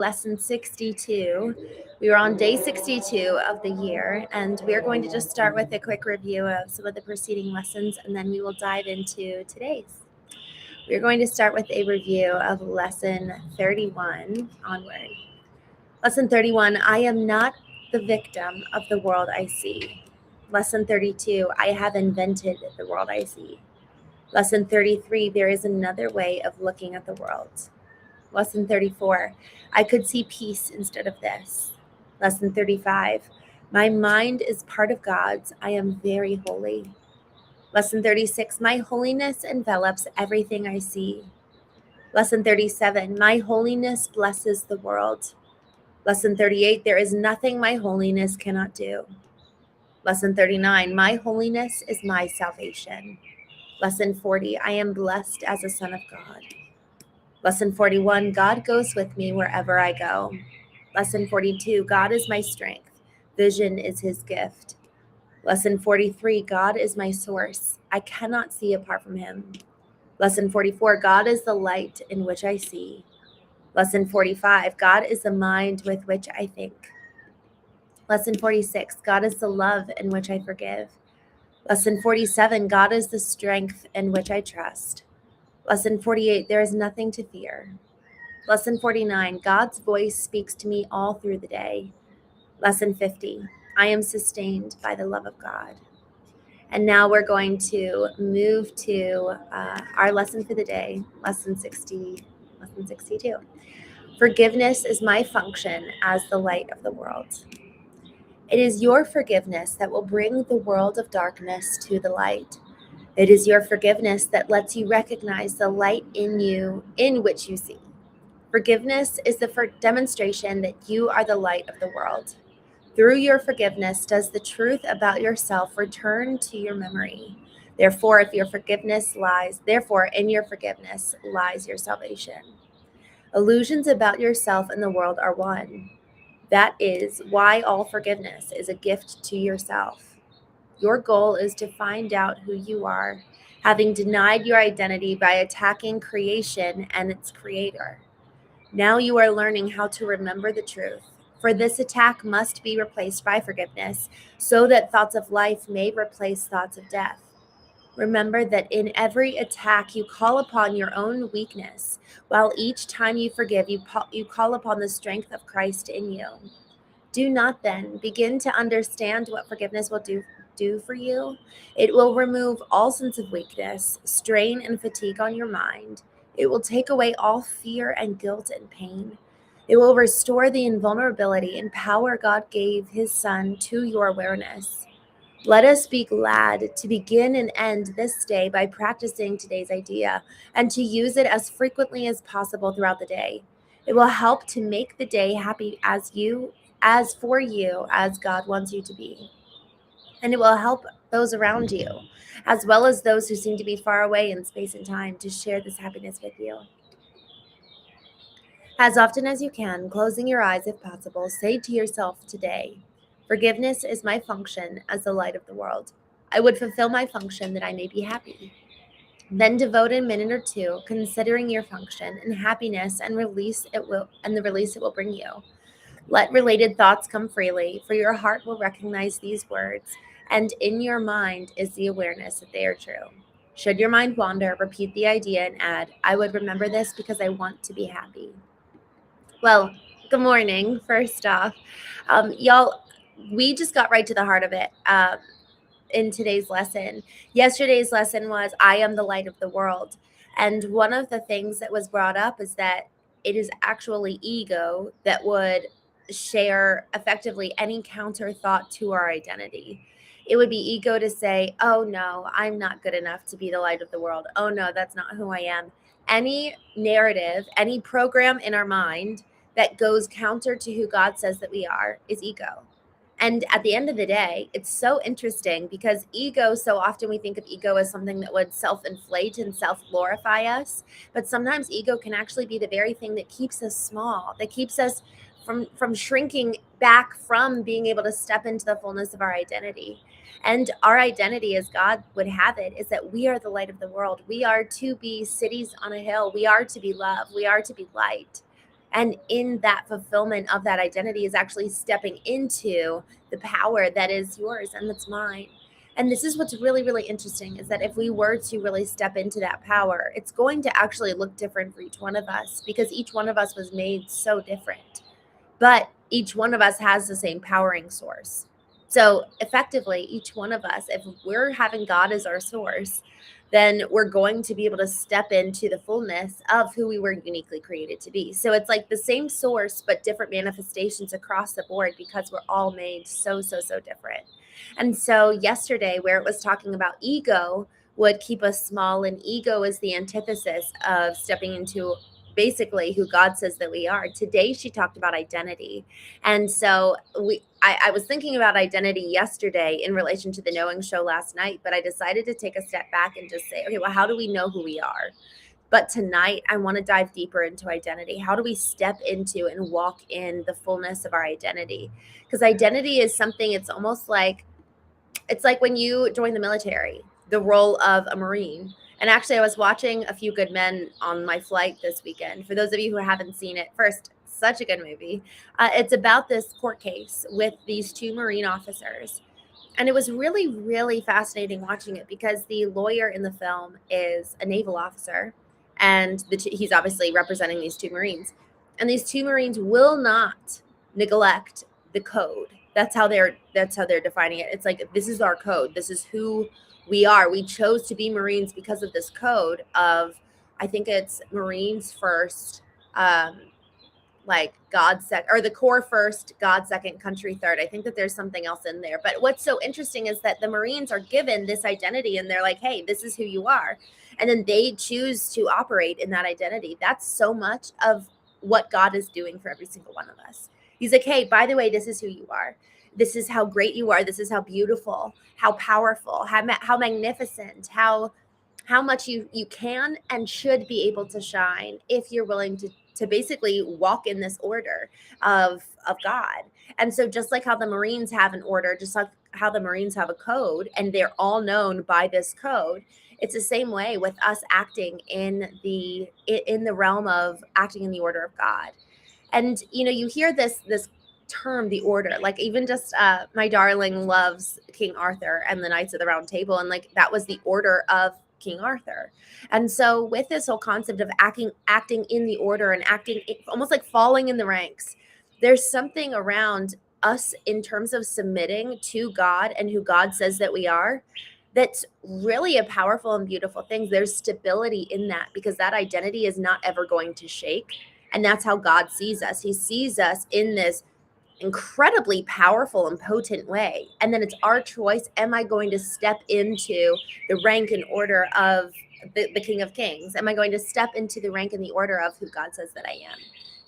Lesson 62. We are on day 62 of the year, and we are going to just start with a quick review of some of the preceding lessons, and then we will dive into today's. We're going to start with a review of lesson 31 onward. Lesson 31, I am not the victim of the world I see. Lesson 32, I have invented the world I see. Lesson 33, there is another way of looking at the world. Lesson 34, I could see peace instead of this. Lesson 35, my mind is part of God's. I am very holy. Lesson 36, my holiness envelops everything I see. Lesson 37, my holiness blesses the world. Lesson 38, there is nothing my holiness cannot do. Lesson 39, my holiness is my salvation. Lesson 40, I am blessed as a son of God. Lesson 41, God goes with me wherever I go. Lesson 42, God is my strength. Vision is his gift. Lesson 43, God is my source. I cannot see apart from him. Lesson 44, God is the light in which I see. Lesson 45, God is the mind with which I think. Lesson 46, God is the love in which I forgive. Lesson 47, God is the strength in which I trust. Lesson 48, there is nothing to fear. Lesson 49, God's voice speaks to me all through the day. Lesson 50, I am sustained by the love of God. And now we're going to move to our lesson for the day, lesson 62. Forgiveness is my function as the light of the world. It is your forgiveness that will bring the world of darkness to the light. It is your forgiveness that lets you recognize the light in you, in which you see. Forgiveness is the demonstration that you are the light of the world. Through your forgiveness does the truth about yourself return to your memory. Therefore, in your forgiveness lies your salvation. Illusions about yourself and the world are one. That is why all forgiveness is a gift to yourself. Your goal is to find out who you are, having denied your identity by attacking creation and its creator. Now you are learning how to remember the truth, for this attack must be replaced by forgiveness, so that thoughts of life may replace thoughts of death. Remember that in every attack you call upon your own weakness, while each time you forgive, you call upon the strength of Christ in you. Do not then begin to understand what forgiveness will do for you. It will remove all sense of weakness, strain, and fatigue on your mind. It will take away all fear and guilt and pain. It will restore the invulnerability and power God gave his Son to your awareness. Let us be glad to begin and end this day by practicing today's idea and to use it as frequently as possible throughout the day. It will help to make the day happy as for you as God wants you to be. And it will help those around you, as well as those who seem to be far away in space and time, to share this happiness with you. As often as you can, closing your eyes if possible, say to yourself today, forgiveness is my function as the light of the world. I would fulfill my function that I may be happy. Then devote a minute or two considering your function and happiness and the release it will bring you. Let related thoughts come freely, for your heart will recognize these words, and in your mind is the awareness that they are true. Should your mind wander, repeat the idea and add, I would remember this because I want to be happy. Well, good morning, first off. Y'all, we just got right to the heart of it in today's lesson. Yesterday's lesson was, I am the light of the world. And one of the things that was brought up is that it is actually ego that would share effectively any counter thought to our identity. It would be ego to say, oh no, I'm not good enough to be the light of the world. Oh no, that's not who I am. Any narrative, any program in our mind that goes counter to who God says that we are is ego. And at the end of the day, it's so interesting because ego, so often we think of ego as something that would self-inflate and self-glorify us. But sometimes ego can actually be the very thing that keeps us small, that keeps us from shrinking back from being able to step into the fullness of our identity. And our identity, as God would have it, is that we are the light of the world. We are to be cities on a hill. We are to be love. We are to be light. And in that fulfillment of that identity is actually stepping into the power that is yours and that's mine. And this is what's really, really interesting, is that if we were to really step into that power, it's going to actually look different for each one of us, because each one of us was made so different. But each one of us has the same powering source. So effectively, each one of us, if we're having God as our source, then we're going to be able to step into the fullness of who we were uniquely created to be. So it's like the same source, but different manifestations across the board, because we're all made so, so, so different. And so yesterday, where it was talking about ego would keep us small, and ego is the antithesis of stepping into basically who God says that we are. Today, she talked about identity. And so I was thinking about identity yesterday in relation to the Knowing show last night, but I decided to take a step back and just say, okay, well, how do we know who we are? But tonight, I want to dive deeper into identity. How do we step into and walk in the fullness of our identity? Because identity is something, it's like when you join the military, the role of a Marine. And actually, I was watching A Few Good Men on my flight this weekend. For those of you who haven't seen it, first, such a good movie. It's about this court case with these two Marine officers. And it was really, really fascinating watching it, because the lawyer in the film is a naval officer, and he's obviously representing these two Marines. And these two Marines will not neglect the code. That's how they're defining it. It's like, this is our code. This is who we are. We chose to be Marines because of this code of, I think it's Marines first, like God second, or the Corps first, God second, country third. I think that there's something else in there. But what's so interesting is that the Marines are given this identity, and they're like, hey, this is who you are. And then they choose to operate in that identity. That's so much of what God is doing for every single one of us. He's like, hey, by the way, this is who you are. This is how great you are. This is how beautiful, how powerful, how magnificent, how much you can and should be able to shine if you're willing to basically walk in this order of God. And so just like how the Marines have an order, just like how the Marines have a code, and they're all known by this code, it's the same way with us acting in the realm of acting in the order of God. And you hear this term, the order, like even just my darling loves King Arthur and the Knights of the Round Table, and like that was the order of King Arthur. And so with this whole concept of acting in the order and acting almost like falling in the ranks, there's something around us in terms of submitting to God and who God says that we are, that's really a powerful and beautiful thing. There's stability in that, because that identity is not ever going to shake. And that's how God sees us. He sees us in this incredibly powerful and potent way. And then it's our choice. Am I going to step into the rank and order of the King of Kings? Am I going to step into the rank and the order of who God says that I am?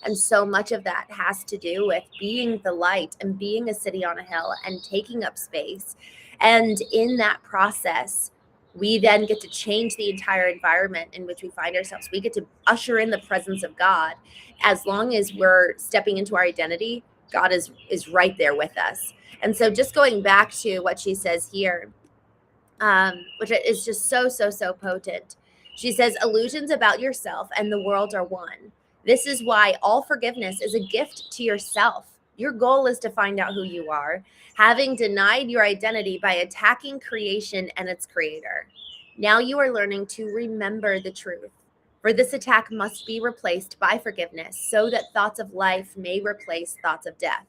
And so much of that has to do with being the light and being a city on a hill and taking up space. And in that process, we then get to change the entire environment in which we find ourselves. We get to usher in the presence of God. As long as we're stepping into our identity, God is right there with us. And so just going back to what she says here, which is just so, so, so potent. She says, illusions about yourself and the world are one. This is why all forgiveness is a gift to yourself. Your goal is to find out who you are, having denied your identity by attacking creation and its creator. Now you are learning to remember the truth. For this attack must be replaced by forgiveness, so that thoughts of life may replace thoughts of death.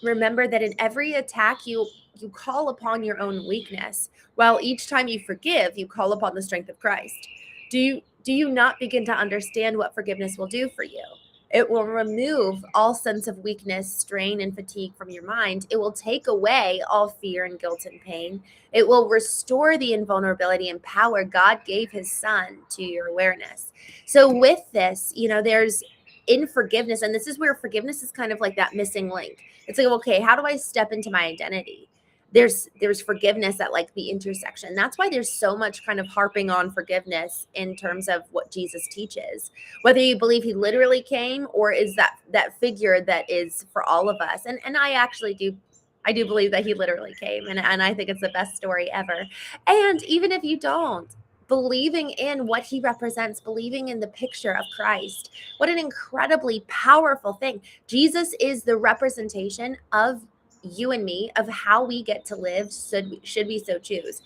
Remember that in every attack, you call upon your own weakness, while each time you forgive, you call upon the strength of Christ. Do you not begin to understand what forgiveness will do for you? It will remove all sense of weakness, strain, and fatigue from your mind. It will take away all fear and guilt and pain. It will restore the invulnerability and power God gave his son to your awareness. So with this, there's in forgiveness, and this is where forgiveness is kind of like that missing link. It's like, okay, how do I step into my identity? There's forgiveness at like the intersection. That's why there's so much kind of harping on forgiveness in terms of what Jesus teaches, whether you believe he literally came or is that figure that is for all of us. And I actually do believe that he literally came, and I think it's the best story ever. And even if you don't, believing in what he represents, believing in the picture of Christ. What an incredibly powerful thing. Jesus is the representation of you and me, of how we get to live, should we so choose.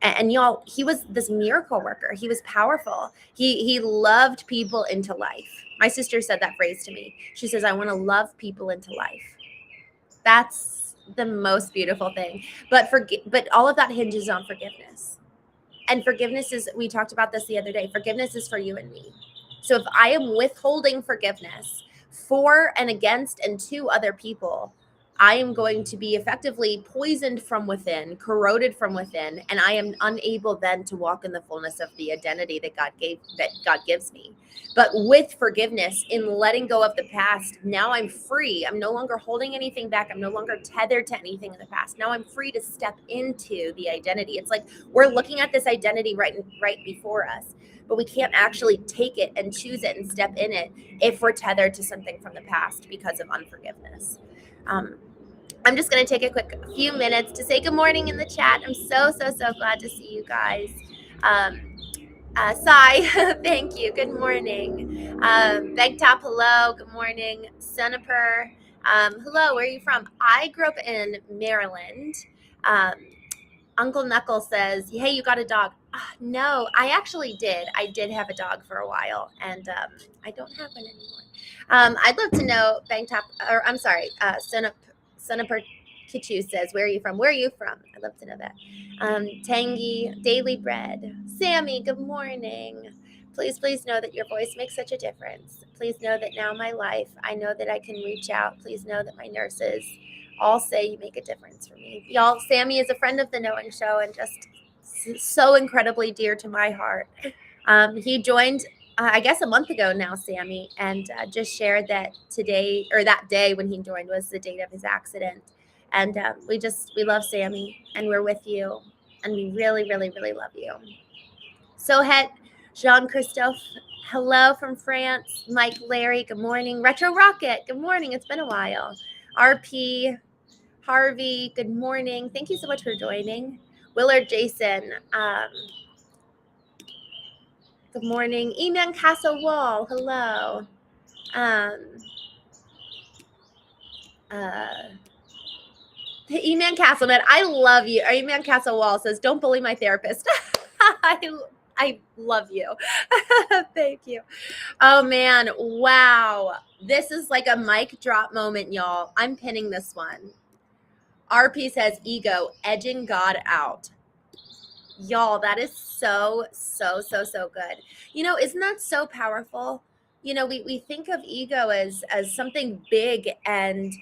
And y'all, he was this miracle worker. He was powerful. He loved people into life. My sister said that phrase to me. She says, I want to love people into life. That's the most beautiful thing. But all of that hinges on forgiveness. And forgiveness is, we talked about this the other day, forgiveness is for you and me. So if I am withholding forgiveness for and against and to other people, I am going to be effectively poisoned from within, corroded from within, and I am unable then to walk in the fullness of the identity that God gives me. But with forgiveness, in letting go of the past, now I'm free. I'm no longer holding anything back. I'm no longer tethered to anything in the past. Now I'm free to step into the identity. It's like we're looking at this identity right before us, but we can't actually take it and choose it and step in it if we're tethered to something from the past because of unforgiveness. I'm just going to take a quick few minutes to say good morning in the chat. I'm so glad to see you guys. Sai, thank you. Good morning. Beg Top, hello. Good morning. Suniper, hello. Where are you from? I grew up in Maryland. Uncle Knuckle says, hey, you got a dog. No, I actually did. I did have a dog for a while, and I don't have one anymore. I'd love to know, Bang Top, or I'm sorry, Suniper Kichu says, where are you from? Where are you from? I'd love to know that. Tangy, Daily Bread. Sammy, good morning. Please know that your voice makes such a difference. Please know that now my life, I know that I can reach out. Please know that my nurses all say you make a difference for me. Y'all, Sammy is a friend of the Knowing Show and just so incredibly dear to my heart. He joined, I guess, a month ago now, Sammy, and just shared that today, or that day when he joined, was the date of his accident. And we love Sammy, and we're with you, and we really love you. Sohet, Jean-Christophe, hello from France. Mike, Larry, good morning. Retro Rocket, good morning. It's been a while. RP, Harvey, good morning. Thank you so much for joining. Willard Jason, good morning. Eman Castle Wall, hello. Eman Castleman, I love you. Eman Castle Wall says, don't bully my therapist. I love you. Thank you. Oh man, wow. This is like a mic drop moment, y'all. I'm pinning this one. RP says, ego, edging God out. Y'all, that is so good. You know, isn't that so powerful? You know, we think of ego as something big, and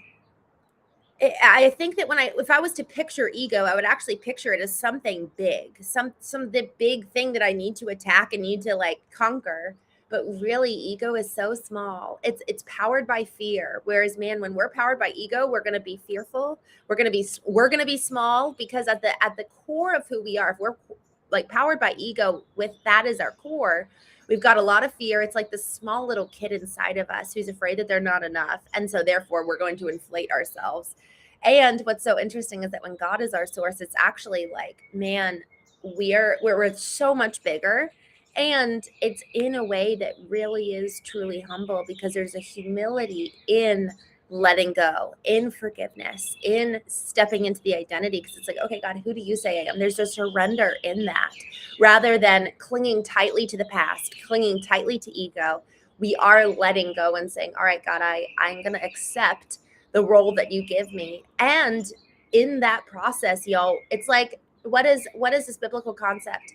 I think that if I was to picture ego, I would actually picture it as something big, some the big thing that I need to attack and need to like conquer. But really, ego is so small. It's powered by fear. Whereas, man, when we're powered by ego, we're going to be fearful. We're going to be small, because at the core of who we are, if we're like powered by ego, with that as our core, we've got a lot of fear. It's like this small little kid inside of us who's afraid that they're not enough, and so therefore we're going to inflate ourselves. And what's so interesting is that when God is our source, it's actually like, man, we're so much bigger. And it's in a way that really is truly humble, because there's a humility in letting go, in forgiveness, in stepping into the identity. Because it's like, okay, God, who do you say I am? There's a surrender in that, rather than clinging tightly to the past, clinging tightly to ego. We are letting go and saying, all right, God, I'm going to accept the role that you give me. And in that process, y'all, it's like, what is this biblical concept?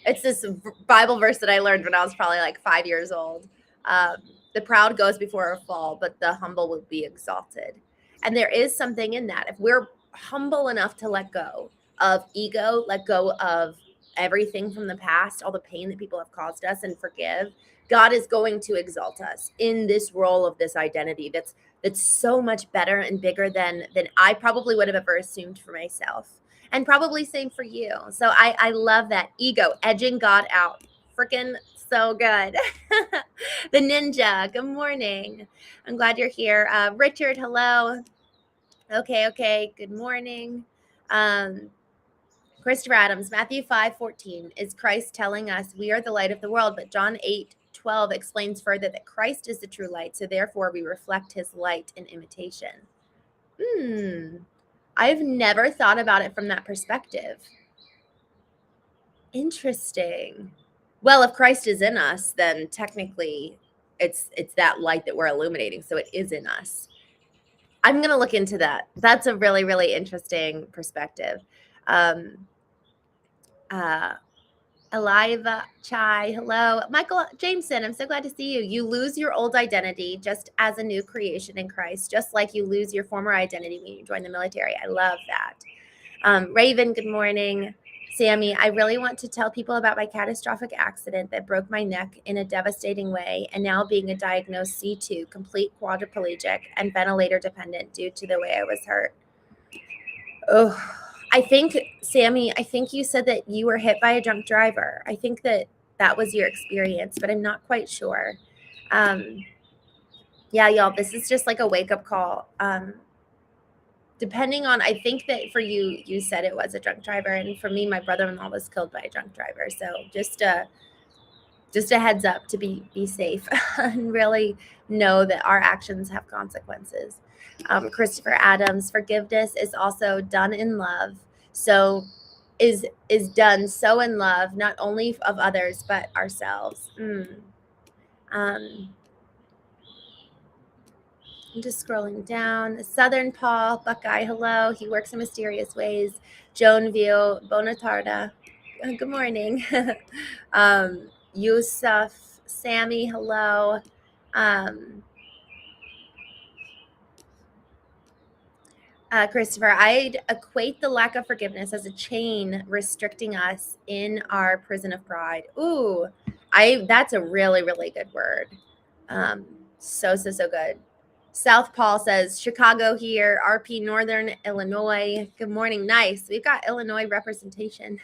It's this Bible verse that I learned when I was probably like 5 years old. The proud goes before a fall, but the humble will be exalted. And there is something in that. If we're humble enough to let go of ego, let go of everything from the past, all the pain that people have caused us, and forgive, God is going to exalt us in this role of this identity that's so much better and bigger than I probably would have ever assumed for myself. And probably same for you. So I love that. Ego, edging God out. Freaking so good. The ninja, good morning. I'm glad you're here. Richard, hello. Okay. Good morning. Christopher Adams, Matthew 5:14 is Christ telling us we are the light of the world, but John 8:12 explains further that Christ is the true light, so therefore we reflect his light in imitation. I've never thought about it from that perspective. Interesting. Well, if Christ is in us, then technically it's that light that we're illuminating, so it is in us. I'm going to look into that. That's a really, really interesting perspective. Aliva Chai, hello. Michael Jameson, I'm so glad to see you. You lose your old identity just as a new creation in Christ, just like you lose your former identity when you join the military. I love that. Raven, good morning. Sammy, I really want to tell people about my catastrophic accident that broke my neck in a devastating way, and now being a diagnosed C2, complete quadriplegic, and ventilator dependent due to the way I was hurt. Oh, I think, Sammy, I think you said that you were hit by a drunk driver. I think that was your experience, but I'm not quite sure. Yeah, y'all, this is just like a wake-up call. Depending on, I think that for you, you said it was a drunk driver, and for me, my brother-in-law was killed by a drunk driver. So just a heads up to be safe and really know that our actions have consequences. Christopher Adams, forgiveness is also done in love. So is done so in love, not only of others, but ourselves. I'm just scrolling down. Southern Paul, Buckeye, hello. He works in mysterious ways. Joan View, Bonatarda, good morning. Yusuf, Sammy, hello. Christopher, I'd equate the lack of forgiveness as a chain restricting us in our prison of pride. Ooh, that's a really, really good word. So good. South Paul says, Chicago here, RP Northern Illinois. Good morning. Nice. We've got Illinois representation.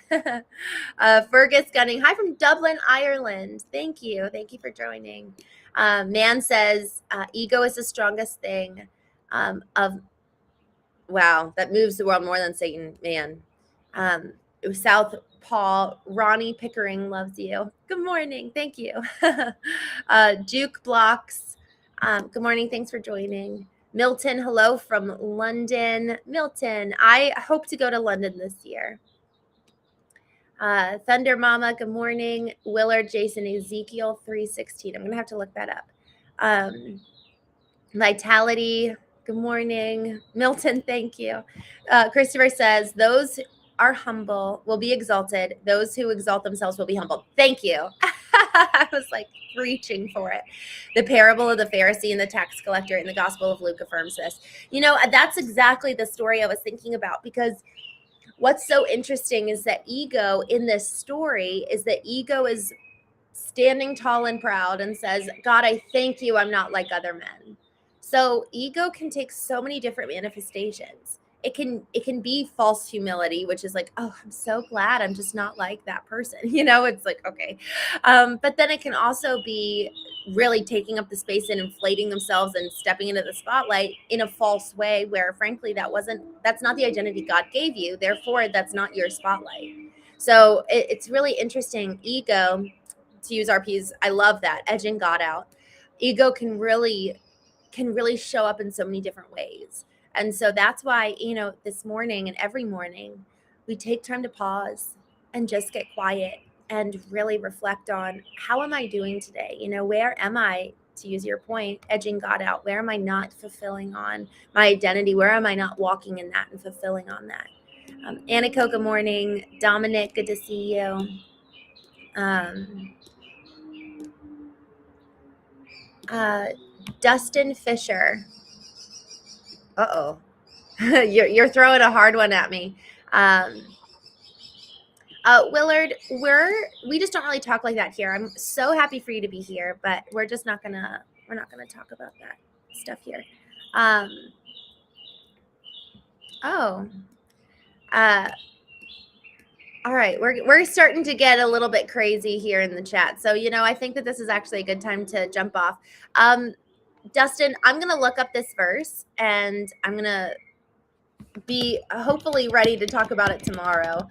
Fergus Gunning. Hi from Dublin, Ireland. Thank you. Thank you for joining. Man says, ego is the strongest thing wow, that moves the world more than Satan, man. South Paul, Ronnie Pickering loves you. Good morning. Thank you. Duke Blocks. Good morning. Thanks for joining. Milton, hello from London. Milton, I hope to go to London this year. Thunder Mama, good morning. Willard, Jason, Ezekiel 3:16. I'm going to have to look that up. Vitality, good morning. Milton, thank you. Christopher says, those are humble will be exalted. Those who exalt themselves will be humbled. Thank you. I was like reaching for it. The parable of the Pharisee and the tax collector in the Gospel of Luke affirms this. You know, that's exactly the story I was thinking about, because what's so interesting is that ego in this story is that ego is standing tall and proud and says, God, I thank you I'm not like other men. So ego can take so many different manifestations. It can be false humility, which is like, oh, I'm so glad I'm just not like that person. You know, it's like, okay. But then it can also be really taking up the space and inflating themselves and stepping into the spotlight in a false way where, frankly, that's not the identity God gave you. Therefore, that's not your spotlight. So it's really interesting. Ego, to use RPs, I love that, edging God out. Ego can really show up in so many different ways. And so that's why, you know, this morning and every morning, we take time to pause and just get quiet and really reflect on, how am I doing today? You know, where am I, to use your point, edging God out? Where am I not fulfilling on my identity? Where am I not walking in that and fulfilling on that? Annika, good morning. Dominic, good to see you. Dustin Fisher. Uh-oh. You're throwing a hard one at me. Willard, we just don't really talk like that here. I'm so happy for you to be here, but we're not gonna talk about that stuff here. All right, we're starting to get a little bit crazy here in the chat. So, you know, I think that this is actually a good time to jump off. Dustin, I'm gonna look up this verse and I'm gonna be hopefully ready to talk about it tomorrow.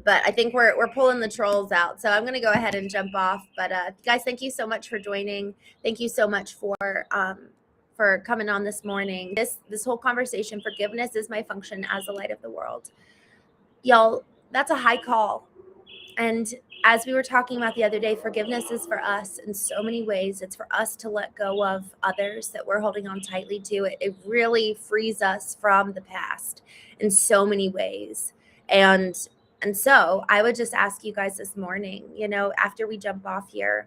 But I think we're pulling the trolls out. So I'm going to go ahead and jump off. But guys, thank you so much for joining. Thank you so much for coming on this morning. This whole conversation, forgiveness is my function as the light of the world. Y'all, that's a high call. And as we were talking about the other day, forgiveness is for us in so many ways. It's for us to let go of others that we're holding on tightly to. It really frees us from the past in so many ways. And so I would just ask you guys this morning, after we jump off here,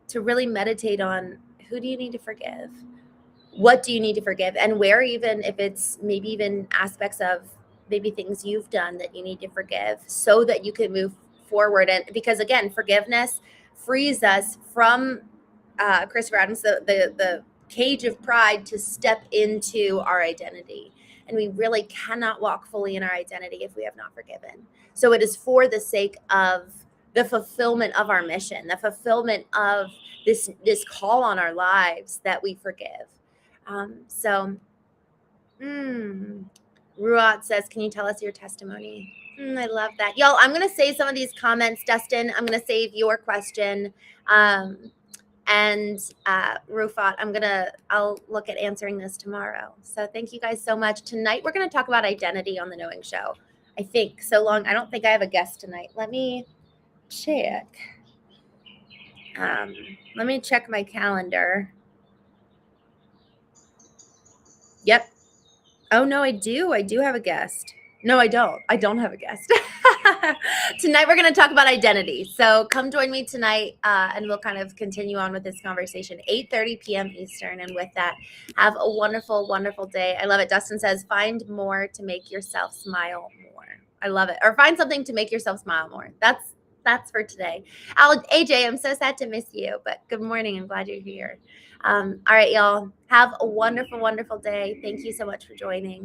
to really meditate on, who do you need to forgive? What do you need to forgive? And where, even if it's maybe even aspects of maybe things you've done that you need to forgive, so that you can move forward. And because again, forgiveness frees us from Christopher Adams, the cage of pride, to step into our identity. And we really cannot walk fully in our identity if we have not forgiven. So it is for the sake of the fulfillment of our mission, the fulfillment of this call on our lives, that we forgive. Ruat says, can you tell us your testimony? I love that. Y'all, I'm going to save some of these comments. Dustin, I'm going to save your question. And Rufat, I'll look at answering this tomorrow. So thank you guys so much. Tonight, we're going to talk about identity on The Knowing Show. I think so long. I don't think I have a guest tonight. Let me check. Let me check my calendar. Yep. Oh, no, I do. I do have a guest. No, I don't. I don't have a guest. Tonight, we're going to talk about identity. So come join me tonight, and we'll kind of continue on with this conversation, 8:30 p.m. Eastern. And with that, have a wonderful, wonderful day. I love it. Dustin says, find more to make yourself smile more. I love it. Or find something to make yourself smile more. That's for today. AJ, I'm so sad to miss you, but good morning. I'm glad you're here. All right, y'all. Have a wonderful, wonderful day. Thank you so much for joining.